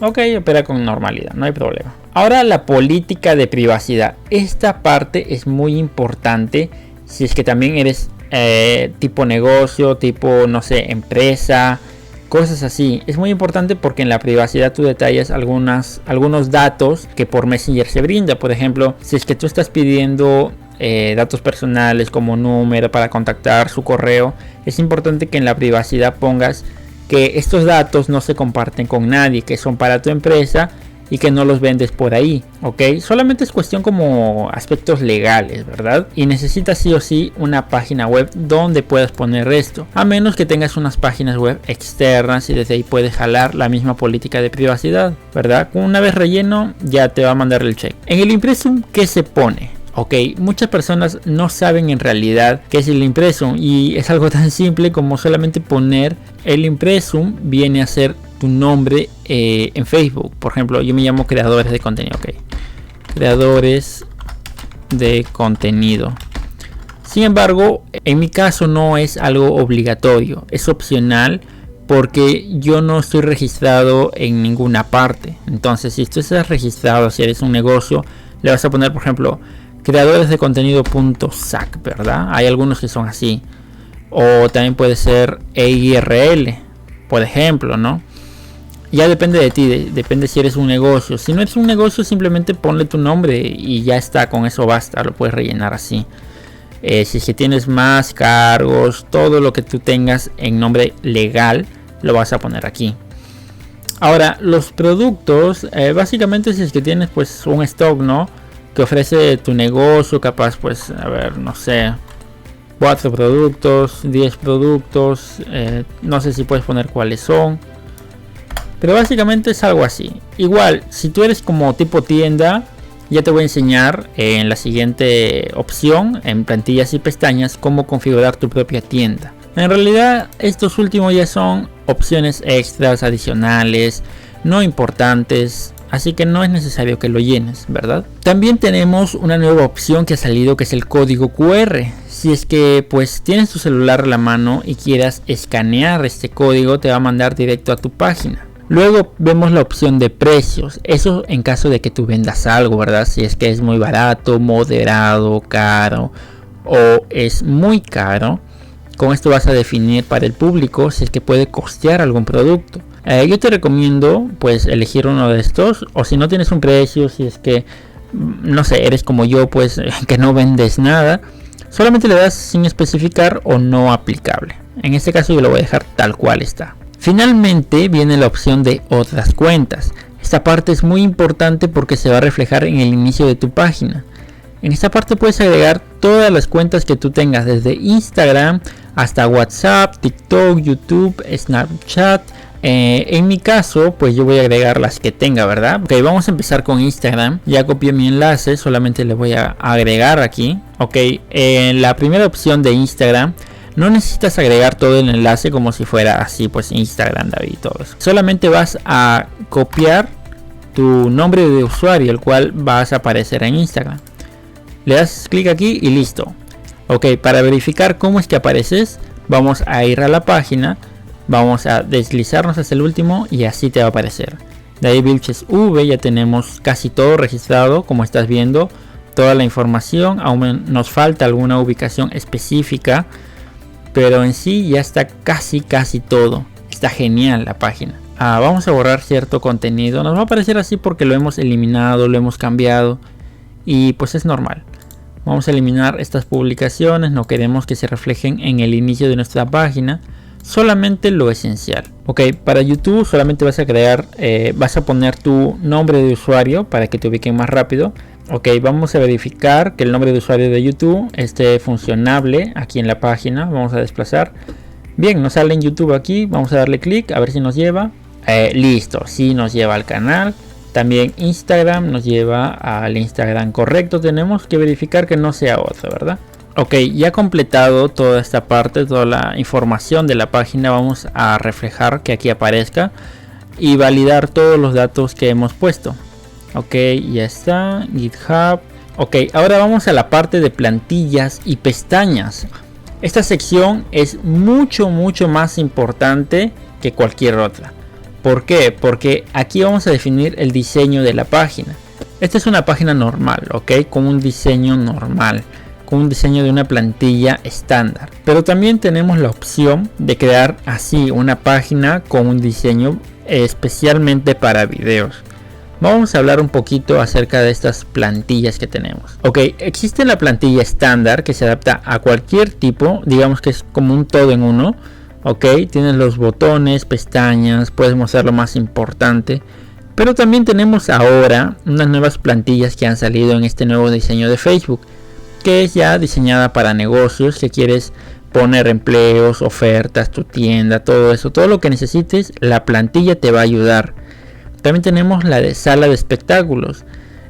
[SPEAKER 1] ok, opera con normalidad, no hay problema. Ahora la política de privacidad. Esta parte es muy importante si es que también eres tipo negocio, tipo no sé, empresa, cosas así. Es muy importante porque en la privacidad tú detallas algunos datos que por Messenger se brinda. Por ejemplo, si es que tú estás pidiendo datos personales como número para contactar, su correo, es importante que en la privacidad pongas que estos datos no se comparten con nadie, que son para tu empresa y que no los vendes por ahí, ¿ok? Solamente es cuestión como aspectos legales, ¿verdad? Y necesitas sí o sí una página web donde puedas poner esto, a menos que tengas unas páginas web externas y desde ahí puedes jalar la misma política de privacidad, ¿verdad? Una vez relleno ya te va a mandar el check. En el Impresum, ¿qué se pone? Ok, muchas personas no saben en realidad qué es el Impresum y es algo tan simple como solamente poner el Impresum viene a ser tu nombre en Facebook. Por ejemplo, yo me llamo creadores de contenido, ok. Creadores de contenido. Sin embargo, en mi caso no es algo obligatorio, es opcional porque yo no estoy registrado en ninguna parte. Entonces, si tú estás registrado, si eres un negocio, le vas a poner, por ejemplo, creadores de contenido.sac, ¿verdad? Hay algunos que son así. O también puede ser EIRL, por ejemplo, ¿no? Ya depende de ti, depende si eres un negocio. Si no eres un negocio, simplemente ponle tu nombre y ya está, con eso basta, lo puedes rellenar así. Si es que tienes más cargos, todo lo que tú tengas en nombre legal, lo vas a poner aquí. Ahora, los productos, básicamente si es que tienes pues un stock, ¿no? Que ofrece tu negocio, capaz pues, a ver, no sé, 4 productos, 10 productos, no sé si puedes poner cuáles son, pero básicamente es algo así. Igual, si tú eres como tipo tienda, ya te voy a enseñar en la siguiente opción, en plantillas y pestañas, cómo configurar tu propia tienda. En realidad, estos últimos ya son opciones extras, adicionales, no importantes. Así que no es necesario que lo llenes, ¿verdad? También tenemos una nueva opción que ha salido, que es el código QR. Si es que pues tienes tu celular a la mano y quieras escanear este código, te va a mandar directo a tu página. Luego vemos la opción de precios. Eso en caso de que tú vendas algo, ¿verdad? Si es que es muy barato, moderado, caro o es muy caro. Con esto vas a definir para el público si es que puede costear algún producto. Yo te recomiendo pues elegir uno de estos, o si no tienes un precio, si es que no sé, eres como yo pues que no vendes nada, solamente le das sin especificar o no aplicable. En este caso yo lo voy a dejar tal cual está. Finalmente viene la opción de otras cuentas. Esta parte es muy importante porque se va a reflejar en el inicio de tu página. En esta parte puedes agregar todas las cuentas que tú tengas, desde Instagram hasta WhatsApp, TikTok, YouTube, Snapchat. En mi caso, pues yo voy a agregar las que tenga, ¿verdad? Ok, vamos a empezar con Instagram. Ya copié mi enlace, solamente le voy a agregar aquí. Ok, en la primera opción de Instagram, no necesitas agregar todo el enlace como si fuera así, pues Instagram, David y todo eso. Solamente vas a copiar tu nombre de usuario, el cual vas a aparecer en Instagram. Le das clic aquí y listo. Ok, para verificar cómo es que apareces, vamos a ir a la página. Vamos a deslizarnos hacia el último y así te va a aparecer. De ahí Vilches V, ya tenemos casi todo registrado, como estás viendo, toda la información. Aún nos falta alguna ubicación específica, pero en sí ya está casi todo. Está genial la página. Vamos a borrar cierto contenido. Nos va a aparecer así porque lo hemos eliminado, lo hemos cambiado, y pues es normal. Vamos a eliminar estas publicaciones, no queremos que se reflejen en el inicio de nuestra página, solamente lo esencial. Ok, para YouTube solamente vas a crear, vas a poner tu nombre de usuario para que te ubiquen más rápido. Ok, vamos a verificar que el nombre de usuario de YouTube esté funcionable aquí en la página. Vamos a desplazar. Bien, nos sale en YouTube aquí, vamos a darle clic a ver si nos lleva. Listo, sí nos lleva al canal. También Instagram nos lleva al Instagram correcto. Tenemos que verificar que no sea otro, ¿verdad? Ok, ya completado toda esta parte, toda la información de la página, vamos a reflejar que aquí aparezca y validar todos los datos que hemos puesto. Ok, ya está, GitHub. Ok, ahora vamos a la parte de plantillas y pestañas. Esta sección es mucho más importante que cualquier otra. ¿Por qué? Porque aquí vamos a definir el diseño de la página. Esta es una página normal, ¿ok? Con un diseño normal, con un diseño de una plantilla estándar. Pero también tenemos la opción de crear así una página con un diseño especialmente para videos. Vamos a hablar un poquito acerca de estas plantillas que tenemos. Ok, existe la plantilla estándar que se adapta a cualquier tipo, digamos que es como un todo en uno. Ok, tienes los botones, pestañas, puedes mostrar lo más importante. Pero también tenemos ahora unas nuevas plantillas que han salido en este nuevo diseño de Facebook, que es ya diseñada para negocios, que quieres poner empleos, ofertas, tu tienda, todo eso, todo lo que necesites, la plantilla te va a ayudar. También tenemos la de sala de espectáculos.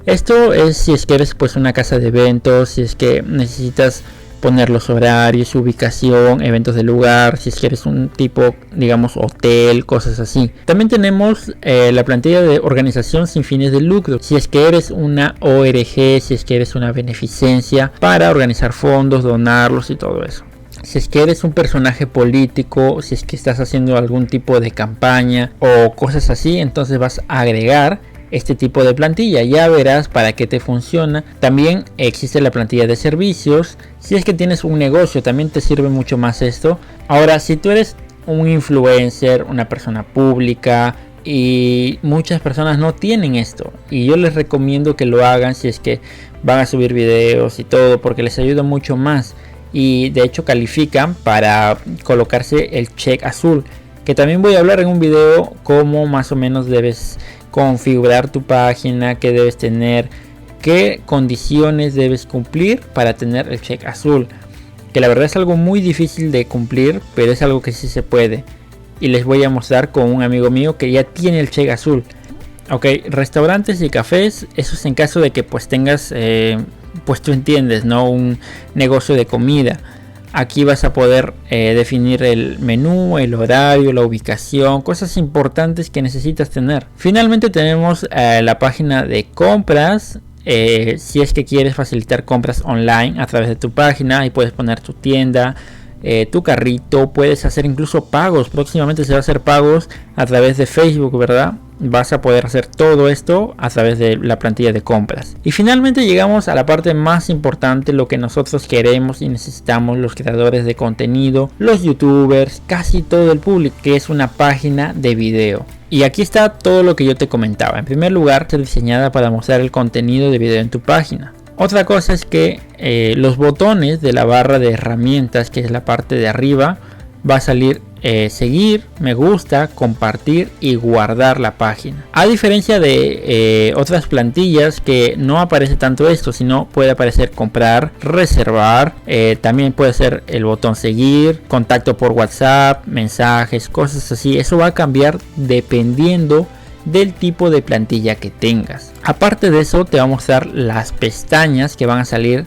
[SPEAKER 1] Esto es si es que eres pues una casa de eventos, si es que necesitas poner los horarios, ubicación, eventos del lugar, si es que eres un tipo, digamos, hotel, cosas así. También tenemos la plantilla de organización sin fines de lucro. Si es que eres una ORG, si es que eres una beneficencia para organizar fondos, donarlos y todo eso. Si es que eres un personaje político, si es que estás haciendo algún tipo de campaña o cosas así, entonces vas a agregar este tipo de plantilla. Ya verás para qué te funciona. También existe la plantilla de servicios. Si es que tienes un negocio, también te sirve mucho más esto. Ahora, si tú eres un influencer, una persona pública, y muchas personas no tienen esto, y yo les recomiendo que lo hagan si es que van a subir videos y todo, porque les ayuda mucho más. Y de hecho califican para colocarse el check azul, que también voy a hablar en un video cómo más o menos debes configurar tu página, qué debes tener, qué condiciones debes cumplir para tener el check azul, que la verdad es algo muy difícil de cumplir, pero es algo que sí se puede, y les voy a mostrar con un amigo mío que ya tiene el check azul. Ok, restaurantes y cafés, eso es en caso de que pues tengas pues tú entiendes, ¿no? Un negocio de comida. Aquí vas a poder definir el menú, el horario, la ubicación, cosas importantes que necesitas tener. Finalmente tenemos la página de compras. Si es que quieres facilitar compras online a través de tu página, ahí puedes poner tu tienda, tu carrito, puedes hacer incluso pagos. Próximamente se va a hacer pagos a través de Facebook, ¿verdad? Vas a poder hacer todo esto a través de la plantilla de compras. Y finalmente llegamos a la parte más importante, lo que nosotros queremos y necesitamos los creadores de contenido, los youtubers, casi todo el público, que es una página de video. Y aquí está todo lo que yo te comentaba. En primer lugar, está diseñada para mostrar el contenido de video en tu página. Otra cosa es que los botones de la barra de herramientas, que es la parte de arriba, va a salir seguir, me gusta, compartir y guardar la página. A diferencia de otras plantillas que no aparece tanto esto, sino puede aparecer comprar, reservar, también puede ser el botón seguir, contacto por WhatsApp, mensajes, cosas así. Eso va a cambiar dependiendo del tipo de plantilla que tengas. Aparte de eso, te va a mostrar las pestañas que van a salir.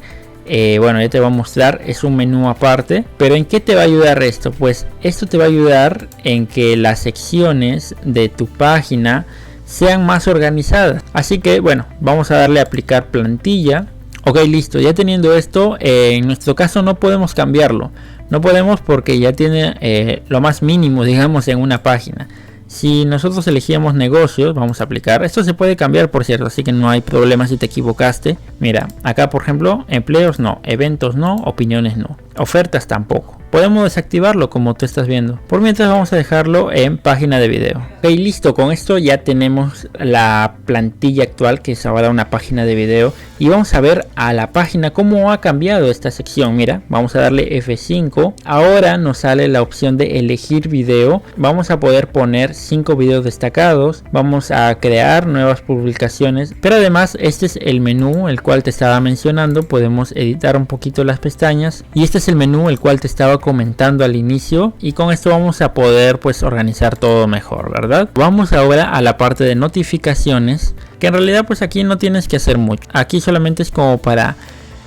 [SPEAKER 1] Bueno, ya te voy a mostrar, es un menú aparte. Pero ¿en qué te va a ayudar esto? Pues esto te va a ayudar en que las secciones de tu página sean más organizadas. Así que bueno, vamos a darle a aplicar plantilla. Ok, listo, ya teniendo esto, en nuestro caso no podemos cambiarlo. No podemos porque ya tiene lo más mínimo, digamos, en una página. Si nosotros elegíamos negocios, vamos a aplicar. Esto se puede cambiar, por cierto, así que no hay problema si te equivocaste. Mira, acá por ejemplo, empleos no, eventos no, opiniones no, ofertas tampoco. Podemos desactivarlo como tú estás viendo. Por mientras vamos a dejarlo en página de video. Ok, listo, con esto ya tenemos la plantilla actual, que es ahora una página de video. Y vamos a ver a la página cómo ha cambiado esta sección. Mira, vamos a darle F5. Ahora nos sale la opción de elegir video. Vamos a poder poner 5 videos destacados. Vamos a crear nuevas publicaciones. Pero además este es el menú el cual te estaba mencionando. Podemos editar un poquito las pestañas. Y este es el menú el cual te estaba comentando al inicio, y con esto vamos a poder pues organizar todo mejor, ¿verdad? Vamos ahora a la parte de notificaciones, que en realidad pues aquí no tienes que hacer mucho. Aquí solamente es como para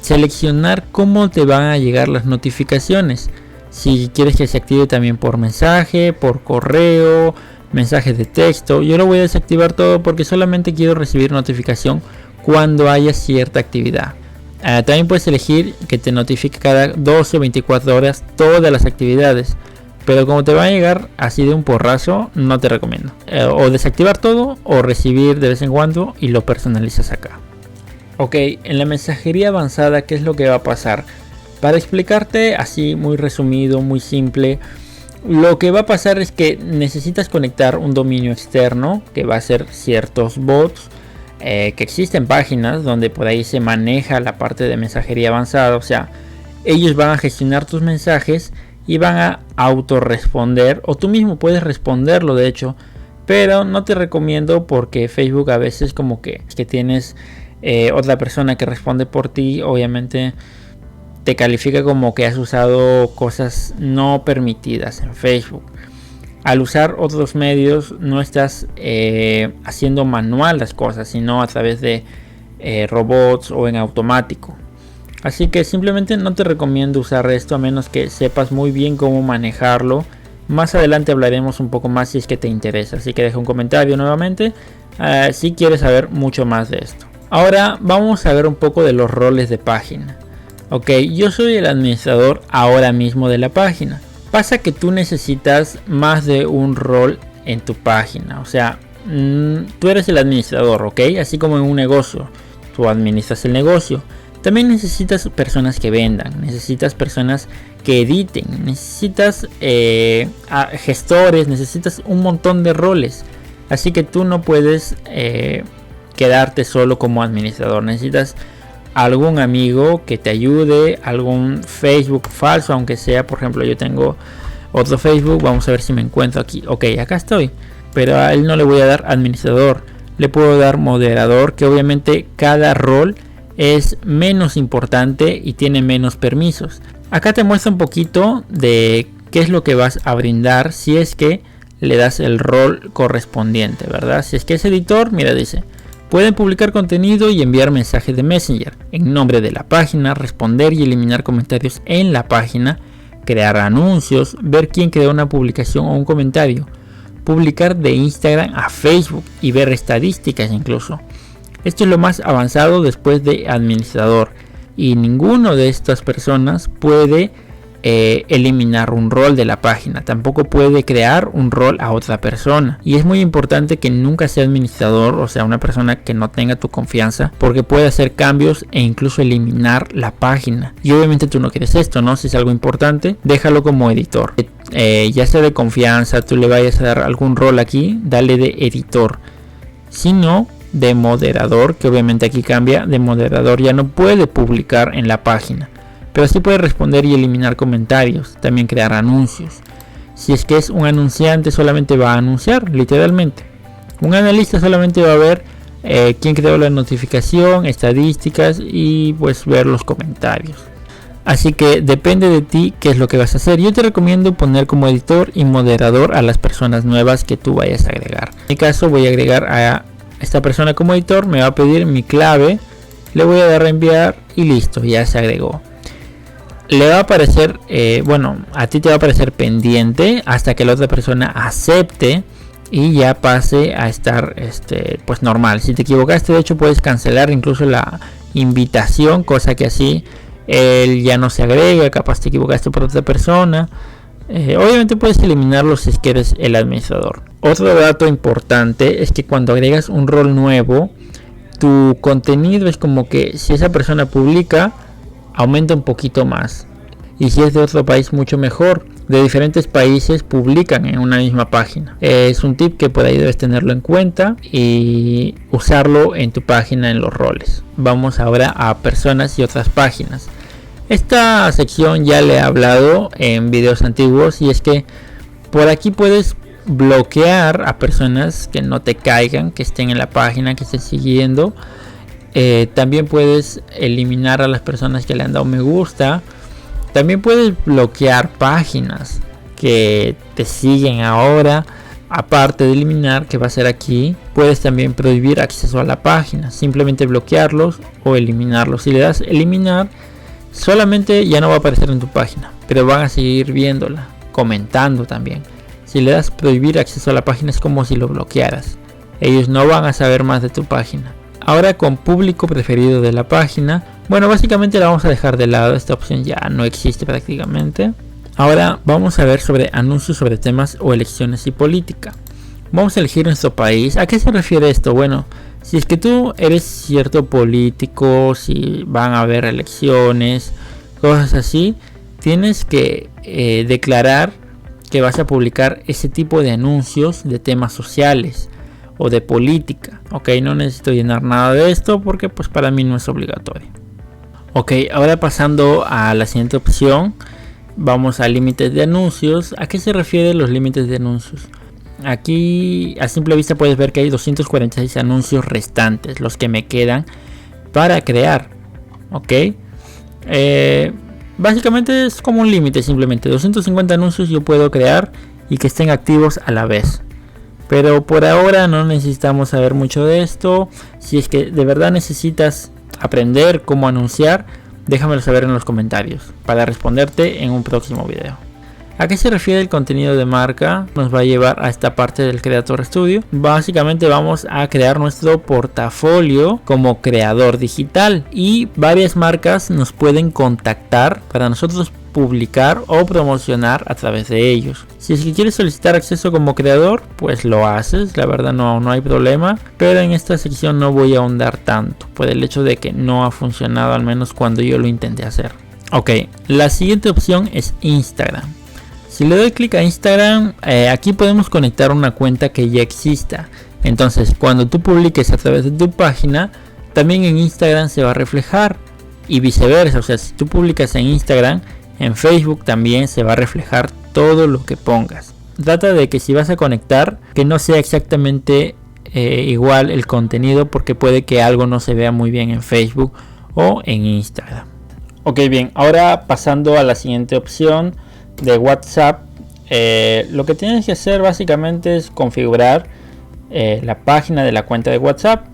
[SPEAKER 1] seleccionar cómo te van a llegar las notificaciones. Si quieres que se active también por mensaje, por correo, mensajes de texto. Yo lo voy a desactivar todo porque solamente quiero recibir notificación cuando haya cierta actividad. También puedes elegir que te notifique cada 12 o 24 horas todas las actividades, pero como te va a llegar así de un porrazo, no te recomiendo. O desactivar todo o recibir de vez en cuando y lo personalizas acá. Ok, en la mensajería avanzada, ¿qué es lo que va a pasar? Para explicarte así muy resumido, muy simple, lo que va a pasar es que necesitas conectar un dominio externo que va a ser ciertos bots. Que existen páginas donde por ahí se maneja la parte de mensajería avanzada, o sea, ellos van a gestionar tus mensajes y van a autorresponder, o tú mismo puedes responderlo de hecho, pero no te recomiendo porque Facebook a veces como que tienes otra persona que responde por ti, obviamente te califica como que has usado cosas no permitidas en Facebook. Al usar otros medios no estás haciendo manual las cosas, sino a través de robots o en automático. Así que simplemente no te recomiendo usar esto a menos que sepas muy bien cómo manejarlo. Más adelante hablaremos un poco más si es que te interesa. Así que deja un comentario nuevamente si quieres saber mucho más de esto. Ahora vamos a ver un poco de los roles de página. Ok, yo soy el administrador ahora mismo de la página. Pasa que tú necesitas más de un rol en tu página. O sea, tú eres el administrador, ¿ok? Así como en un negocio, tú administras el negocio. También necesitas personas que vendan, necesitas personas que editen, necesitas gestores, necesitas un montón de roles. Así que tú no puedes quedarte solo como administrador. Necesitas algún amigo que te ayude, algún Facebook falso, aunque sea. Por ejemplo, yo tengo otro Facebook, vamos a ver si me encuentro aquí. Ok, acá estoy, pero a él no le voy a dar administrador, le puedo dar moderador, que obviamente cada rol es menos importante y tiene menos permisos. Acá te muestra un poquito de qué es lo que vas a brindar si es que le das el rol correspondiente, ¿verdad? Si es que es editor, mira, dice: pueden publicar contenido y enviar mensajes de Messenger en nombre de la página, responder y eliminar comentarios en la página, crear anuncios, ver quién creó una publicación o un comentario, publicar de Instagram a Facebook y ver estadísticas incluso. Esto es lo más avanzado después de administrador, y ninguno de estas personas puede eliminar un rol de la página, tampoco puede crear un rol a otra persona. Y es muy importante que nunca sea administrador, o sea, una persona que no tenga tu confianza, porque puede hacer cambios e incluso eliminar la página. Y obviamente tú no quieres esto, ¿no? Si es algo importante, déjalo como editor. Ya sea de confianza, tú le vayas a dar algún rol aquí, dale de editor. Si no, de moderador, que obviamente aquí cambia. De moderador ya no puede publicar en la página, pero sí puede responder y eliminar comentarios, también crear anuncios. Si es que es un anunciante, solamente va a anunciar, literalmente. Un analista solamente va a ver quién creó la notificación, estadísticas y pues ver los comentarios. Así que depende de ti qué es lo que vas a hacer. Yo te recomiendo poner como editor y moderador a las personas nuevas que tú vayas a agregar. En mi caso voy a agregar a esta persona como editor, me va a pedir mi clave, le voy a dar a enviar y listo, ya se agregó. Le va a aparecer, bueno, a ti te va a aparecer pendiente hasta que la otra persona acepte y ya pase a estar pues normal. Si te equivocaste, de hecho puedes cancelar incluso la invitación, cosa que así él ya no se agrega. Capaz te equivocaste por otra persona. Obviamente puedes eliminarlo si es que eres el administrador. Otro dato importante es que cuando agregas un rol nuevo, tu contenido es como que si esa persona publica, aumenta un poquito más. Y si es de otro país, mucho mejor. De diferentes países publican en una misma página. Es un tip que por ahí debes tenerlo en cuenta y usarlo en tu página en los roles. Vamos ahora a personas y otras páginas. Esta sección ya le he hablado en videos antiguos y es que por aquí puedes bloquear a personas que no te caigan, que estén en la página, que estén siguiendo. También puedes eliminar a las personas que le han dado me gusta. También puedes bloquear páginas que te siguen ahora. Aparte de eliminar, que va a ser aquí, puedes también prohibir acceso a la página. Simplemente bloquearlos o eliminarlos. Si le das eliminar, solamente ya no va a aparecer en tu página, pero van a seguir viéndola, comentando también. Si le das prohibir acceso a la página, es como si lo bloquearas. Ellos no van a saber más de tu página. Ahora con público preferido de la página, bueno, básicamente la vamos a dejar de lado. Esta opción ya no existe prácticamente. Ahora vamos a ver sobre anuncios sobre temas o elecciones y política. Vamos a elegir nuestro país. ¿A qué se refiere esto? Bueno, si es que tú eres cierto político, si van a haber elecciones, cosas así, tienes que declarar que vas a publicar ese tipo de anuncios de temas sociales o de política. Ok, no necesito llenar nada de esto porque pues para mí no es obligatorio. Ok, ahora pasando a la siguiente opción, vamos a límites de anuncios. ¿A qué se refiere los límites de anuncios? Aquí a simple vista puedes ver que hay 246 anuncios restantes, los que me quedan para crear. Ok, básicamente es como un límite, simplemente 250 anuncios yo puedo crear y que estén activos a la vez. Pero por ahora no necesitamos saber mucho de esto. Si es que de verdad necesitas aprender cómo anunciar, déjamelo saber en los comentarios para responderte en un próximo video. ¿A qué se refiere el contenido de marca? Nos va a llevar a esta parte del Creator Studio. Básicamente vamos a crear nuestro portafolio como creador digital y varias marcas nos pueden contactar para nosotros publicar o promocionar a través de ellos. Si es que quieres solicitar acceso como creador, pues lo haces, la verdad no hay problema, pero en esta sección no voy a ahondar tanto por el hecho de que no ha funcionado, al menos cuando yo lo intenté hacer. Ok, la siguiente opción es Instagram. Si le doy clic a Instagram, aquí podemos conectar una cuenta que ya exista. Entonces cuando tú publiques a través de tu página, también en Instagram se va a reflejar y viceversa. O sea, si tú publicas en Instagram, en Facebook también se va a reflejar todo lo que pongas. Trata de que si vas a conectar, que no sea exactamente igual el contenido, porque puede que algo no se vea muy bien en Facebook o en Instagram. Ok, bien, ahora pasando a la siguiente opción de WhatsApp. Lo que tienes que hacer básicamente es configurar la página de la cuenta de WhatsApp.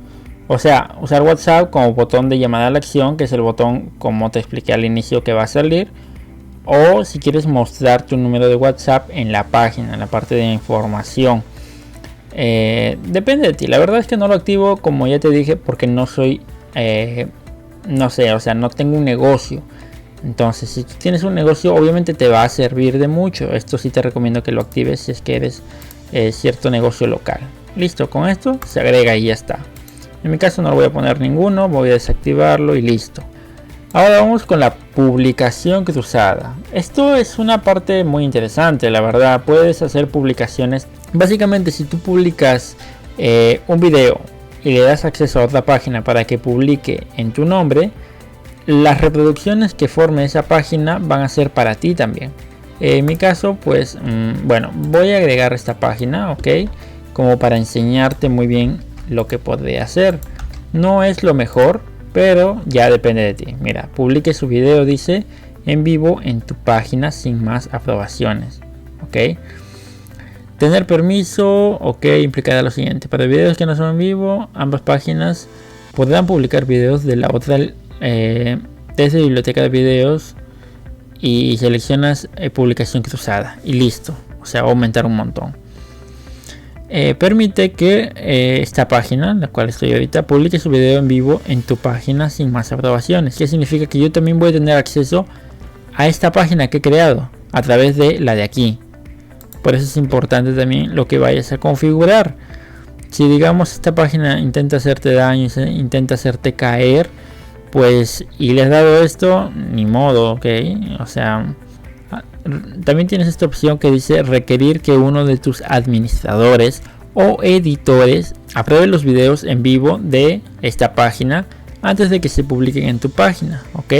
[SPEAKER 1] O sea, usar WhatsApp como botón de llamada a la acción, que es el botón como te expliqué al inicio que va a salir. O si quieres mostrar tu número de WhatsApp en la página, en la parte de información. Depende de ti. La verdad es que no lo activo, como ya te dije, porque no soy, no sé, o sea, no tengo un negocio. Entonces, si tú tienes un negocio, obviamente te va a servir de mucho. Esto sí te recomiendo que lo actives si es que eres cierto negocio local. Listo, con esto se agrega y ya está. En mi caso no lo voy a poner ninguno, voy a desactivarlo y listo. Ahora vamos con la publicación cruzada. Esto es una parte muy interesante, la verdad. Puedes hacer publicaciones. Básicamente, si tú publicas un video y le das acceso a otra página para que publique en tu nombre, las reproducciones que forme esa página van a ser para ti también. En mi caso, pues, bueno, voy a agregar esta página, ok, como para enseñarte muy bien lo que podría hacer. No es lo mejor, pero ya depende de ti. Mira, publique su video, dice, en vivo en tu página sin más aprobaciones. Ok. Tener permiso, ok, implicará lo siguiente. Para videos que no son en vivo, ambas páginas podrán publicar videos de la otra desde biblioteca de videos y seleccionas publicación cruzada y listo. O sea, aumentar un montón. Permite que esta página, la cual estoy ahorita, publique su video en vivo en tu página sin más aprobaciones. ¿Qué significa? Que yo también voy a tener acceso a esta página que he creado a través de la de aquí. Por eso es importante también lo que vayas a configurar. Si digamos esta página intenta hacerte daño, intenta hacerte caer, pues y le has dado esto, ni modo, ok. O sea, también tienes esta opción que dice requerir que uno de tus administradores o editores apruebe los videos en vivo de esta página antes de que se publiquen en tu página, ok.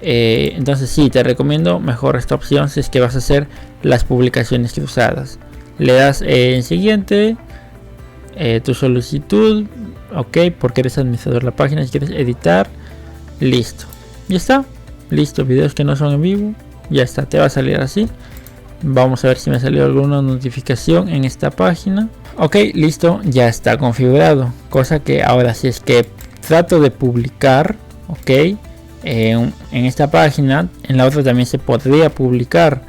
[SPEAKER 1] Entonces sí, te recomiendo mejor esta opción si es que vas a hacer las publicaciones cruzadas. Le das en siguiente, tu solicitud, ok, porque eres administrador de la página. Si quieres editar, listo, ya está, listo. Videos que no son en vivo, ya está, te va a salir así. Vamos a ver si me salió alguna notificación en esta página. Ok, listo, ya está configurado. Cosa que ahora si es que trato de publicar, ok, en esta página, en la otra también se podría publicar.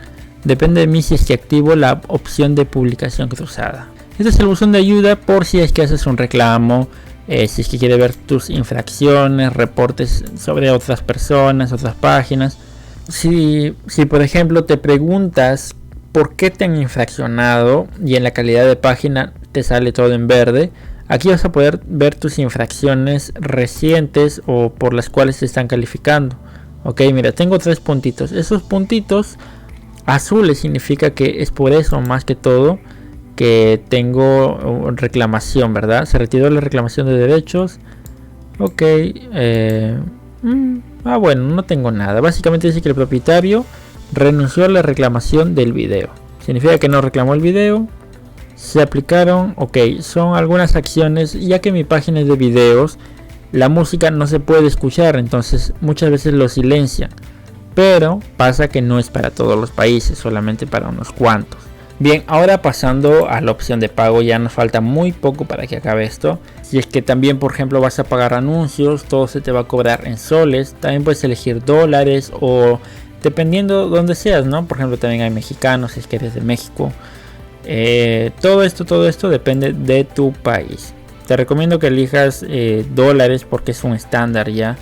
[SPEAKER 1] Depende de mí si es que activo la opción de publicación cruzada. Este es el buzón de ayuda por si es que haces un reclamo, si es que quieres ver tus infracciones, reportes sobre otras personas, otras páginas. Si por ejemplo te preguntas por qué te han infraccionado y en la calidad de página te sale todo en verde, aquí vas a poder ver tus infracciones recientes o por las cuales te están calificando. Ok, mira, tengo 3 puntitos. Esos puntitos azules significa que es por eso más que todo que tengo reclamación, ¿verdad? Se retiró la reclamación de derechos. Ok, bueno, no tengo nada. Básicamente dice que el propietario renunció a la reclamación del video. Significa que no reclamó el video. Se aplicaron, ok, son algunas acciones, ya que mi página es de videos, la música no se puede escuchar, entonces muchas veces lo silencian. Pero pasa que no es para todos los países, solamente para unos cuantos. Bien, ahora pasando a la opción de pago, ya nos falta muy poco para que acabe esto. Si es que también, por ejemplo, vas a pagar anuncios, todo se te va a cobrar en soles. También puedes elegir dólares o dependiendo donde seas, ¿no? Por ejemplo, también hay mexicanos, si es que eres de México. Todo esto depende de tu país. Te recomiendo que elijas dólares porque es un estándar ya.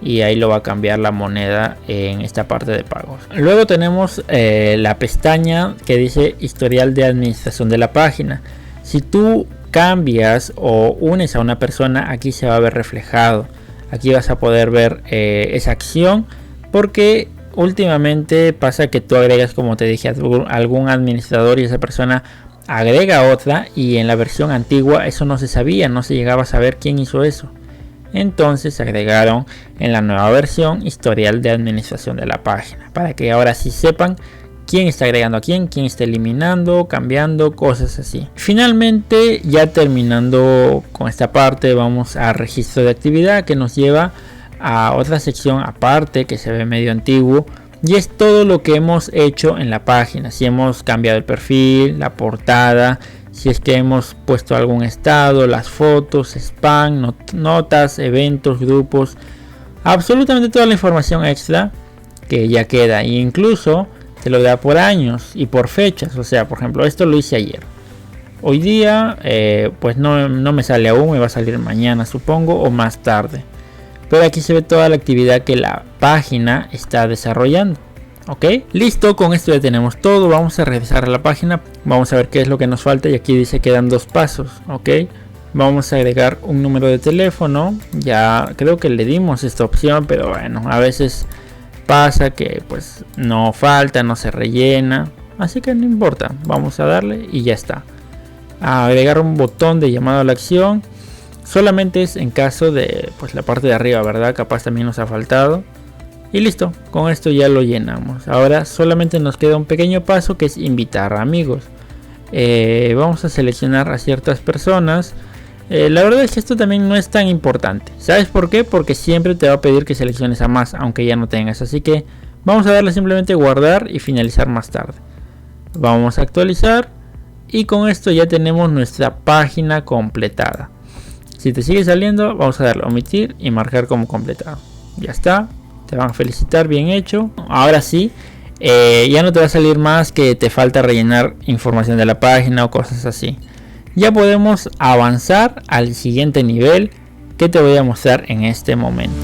[SPEAKER 1] Y ahí lo va a cambiar la moneda en esta parte de pagos. Luego tenemos la pestaña que dice historial de administración de la página. Si tú cambias o unes a una persona, aquí se va a ver reflejado. Aquí vas a poder ver esa acción porque últimamente pasa que tú agregas, como te dije, algún administrador y esa persona agrega otra, y en la versión antigua eso no se sabía, no se llegaba a saber quién hizo eso. Entonces agregaron en la nueva versión historial de administración de la página para que ahora sí sepan quién está agregando a quién está eliminando, cambiando, cosas así. Finalmente, ya terminando con esta parte, vamos a registro de actividad, que nos lleva a otra sección aparte que se ve medio antiguo, y es todo lo que hemos hecho en la página. Si hemos cambiado el perfil, la portada, si es que hemos puesto algún estado, las fotos, spam, notas, eventos, grupos, absolutamente toda la información extra que ya queda, e incluso te lo da por años y por fechas. O sea, por ejemplo, esto lo hice ayer. Hoy día pues no me sale aún, me va a salir mañana supongo o más tarde. Pero aquí se ve toda la actividad que la página está desarrollando. Ok, listo, con esto ya tenemos todo. Vamos a regresar a la página, vamos a ver qué es lo que nos falta, y aquí dice que quedan 2 pasos. Ok, vamos a agregar un número de teléfono. Ya creo que le dimos esta opción, pero bueno, a veces pasa que pues no falta, no se rellena, así que no importa, vamos a darle y ya está. A agregar un botón de llamado a la acción, solamente es en caso de pues la parte de arriba, ¿verdad? Capaz también nos ha faltado. Y listo, con esto ya lo llenamos. Ahora solamente nos queda un pequeño paso, que es invitar a amigos. Vamos a seleccionar a ciertas personas. La verdad es que esto también no es tan importante. ¿Sabes por qué? Porque siempre te va a pedir que selecciones a más, aunque ya no tengas. Así que vamos a darle simplemente guardar y finalizar más tarde. Vamos a actualizar. Y con esto ya tenemos nuestra página completada. Si te sigue saliendo, vamos a darle omitir y marcar como completado. Ya está. Te van a felicitar, bien hecho. Ahora sí, ya no te va a salir más que te falta rellenar información de la página o cosas así. Ya podemos avanzar al siguiente nivel que te voy a mostrar en este momento.